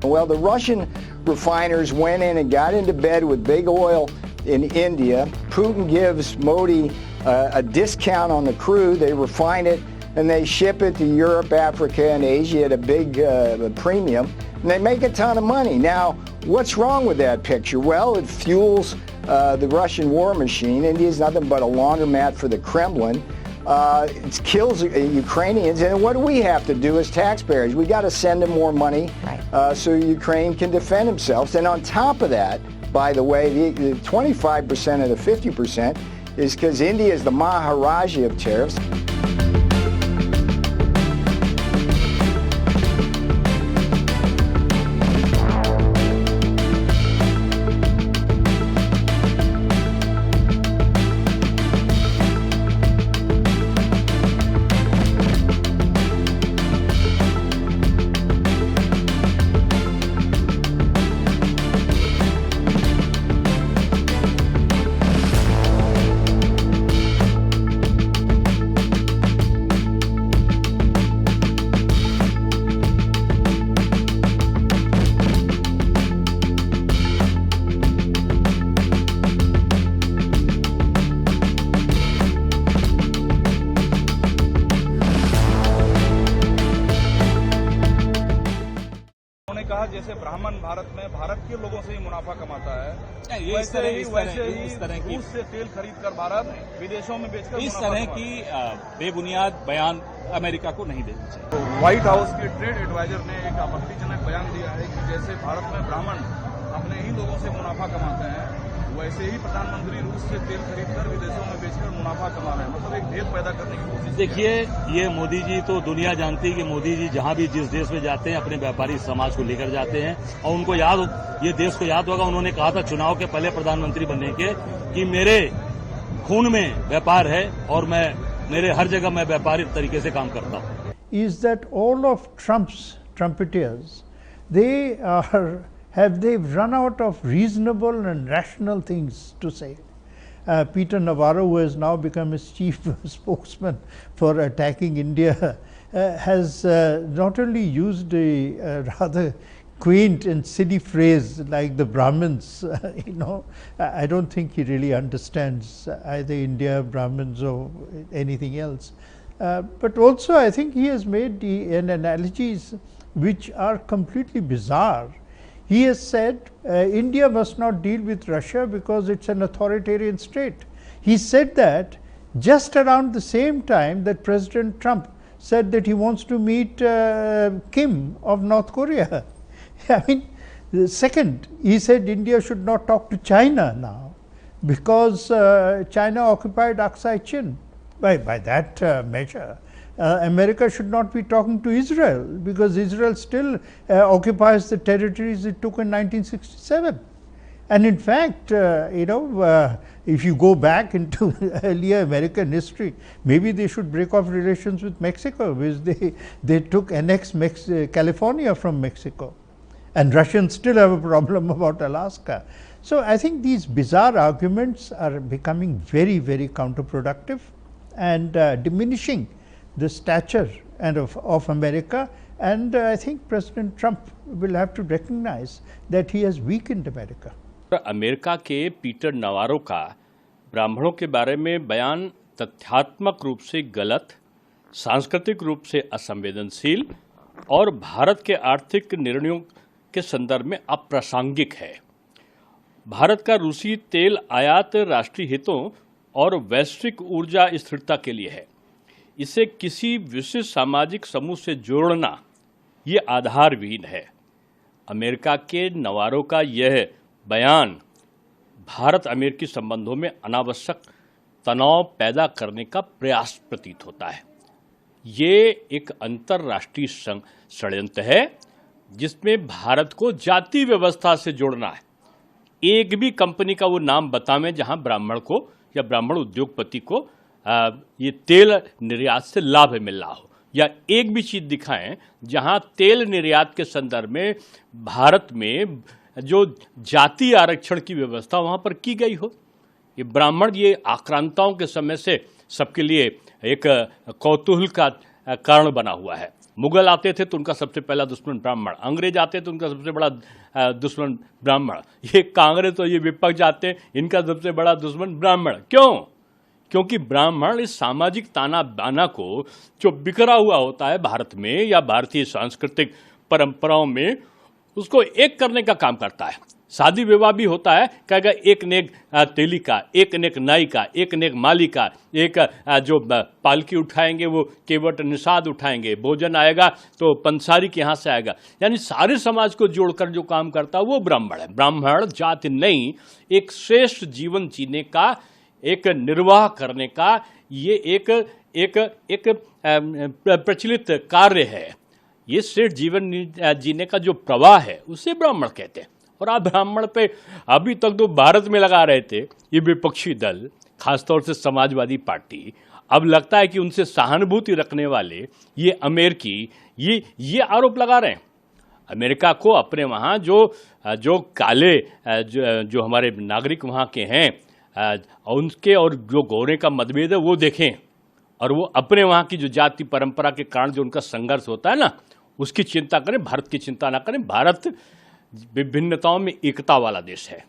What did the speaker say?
Well, the Russian refiners went in and got into bed with big oil in India. Putin gives Modi a discount on the crude. They refine it and they ship it to Europe, Africa, and Asia at a big premium. And they make a ton of money. Now, what's wrong with that picture? Well, it fuels the Russian war machine. India is nothing but a laundromat for the Kremlin. It kills Ukrainians, and what do we have to do as taxpayers? We got to send them more money so Ukraine can defend themselves. And on top of that, by the way, the 25% of the 50% is because India is the Maharaja of tariffs. कहा जैसे ब्राह्मण भारत के लोगों से ही मुनाफा कमाता है, वैसे ही रूस से तेल खरीद कर भारत विदेशों में बेचकर इस तरह की बेबुनियाद बयान अमेरिका को नहीं देना चाहिए। तो व्हाइट हाउस के ट्रेड एडवाइजर ने एक आपत्तिजनक बयान दिया है कि जैसे भारत में ब्राह्मण अपने ही लोगों से मुनाफा कमाते हैं, वैसे ही प्रधानमंत्री रूस से तेल खरीदकर विदेशों में बेचकर मुनाफा कमा रहे हैं। मतलब एक भेद पैदा करने की कोशिश। देखिए, ये मोदी जी तो दुनिया जानती है कि मोदी जी जहां भी जिस देश में जाते हैं अपने व्यापारी समाज को लेकर जाते हैं, और उनको ये देश को याद होगा, उन्होंने कहा था चुनाव के पहले प्रधानमंत्री बनने के कि मेरे खून में व्यापार है और मेरे हर जगह मैं व्यापारी तरीके से काम करता हूं। Is that all of Trump's trumpeters, have they run out of reasonable and rational things to say? Peter Navarro, who has now become his chief spokesman for attacking India, has not only used a rather quaint and silly phrase like the Brahmins, I don't think he really understands either India, Brahmins or anything else. But also I think he has made analogies which are completely bizarre. He has said India must not deal with Russia because it's an authoritarian state. He said that just around the same time that President Trump said that he wants to meet Kim of North Korea. I mean, the second, he said India should not talk to China now because China occupied Aksai Chin. By that measure, America should not be talking to Israel because Israel still occupies the territories it took in 1967. And in fact, if you go back into earlier American history, maybe they should break off relations with Mexico, because they took annexed California from Mexico. And Russians still have a problem about Alaska. So I think these bizarre arguments are becoming very, very counterproductive and diminishing the stature of America, and I think President Trump will have to recognize that he has weakened America. America के Peter Navarro का ब्राह्मणों के बारे में बयान तथ्यात्मक रूप से गलत, सांस्कृतिक रूप से असंवेदनशील और भारत के आर्थिक निर्णयों के संदर्भ में अप्रासंगिक है। भारत का रूसी तेल आयात राष्ट्रीय हितों और वैश्विक ऊर्जा स्थिरता के लिए है। इसे किसी विशिष्ट सामाजिक समूह से जोड़ना ये आधारविहीन है। अमेरिका के नवारो का यह बयान भारत अमेरिकी संबंधों में अनावश्यक तनाव पैदा करने का प्रयास प्रतीत होता है। ये एक अंतर्राष्ट्रीय षड्यंत्र है जिसमें भारत को जाति व्यवस्था से जोड़ना है। एक भी कंपनी का वो नाम बतावें जहां ब्राह्मण को या ब्राह्मण उद्योगपति को ये तेल निर्यात से लाभ मिल रहा हो, या एक भी चीज दिखाएं जहां तेल निर्यात के संदर्भ में भारत में जो जाति आरक्षण की व्यवस्था वहां पर की गई हो। ये ब्राह्मण ये आक्रांताओं के समय से सबके लिए एक कौतूहल का कारण बना हुआ है। मुगल आते थे तो उनका सबसे पहला दुश्मन ब्राह्मण, अंग्रेज आते तो उनका सबसे बड़ा दुश्मन ब्राह्मण, ये कांग्रेस और ये विपक्ष आते हैं, इनका सबसे बड़ा दुश्मन ब्राह्मण। क्यों? क्योंकि ब्राह्मण इस सामाजिक ताना बाना को जो बिखरा हुआ होता है भारत में या भारतीय सांस्कृतिक परंपराओं में, उसको एक करने का काम करता है। शादी विवाह भी होता है, कहेगा एक नेक तेली का, एक नेक नाई का, एक नेक माली का, एक जो पालकी उठाएंगे वो केवट निषाद उठाएंगे, भोजन आएगा तो पंसारी के यहाँ से आएगा, यानी सारे समाज को जोड़कर जो काम करता है वो ब्राह्मण है। ब्राह्मण जाति नहीं, एक श्रेष्ठ जीवन जीने का, एक निर्वाह करने का ये एक प्रचलित कार्य है। ये श्रेष्ठ जीवन जीने का जो प्रवाह है उसे ब्राह्मण कहते हैं। और आप ब्राह्मण पे अभी तक तो भारत में लगा रहे थे ये विपक्षी दल, खासतौर से समाजवादी पार्टी, अब लगता है कि उनसे सहानुभूति रखने वाले ये अमेरिकी ये आरोप लगा रहे हैं। अमेरिका को अपने वहाँ जो काले जो हमारे नागरिक वहाँ के हैं उनके और जो गोरे का मतभेद है वो देखें, और वो अपने वहाँ की जो जाति परंपरा के कारण जो उनका संघर्ष होता है ना, उसकी चिंता करें, भारत की चिंता ना करें। भारत विभिन्नताओं में एकता वाला देश है।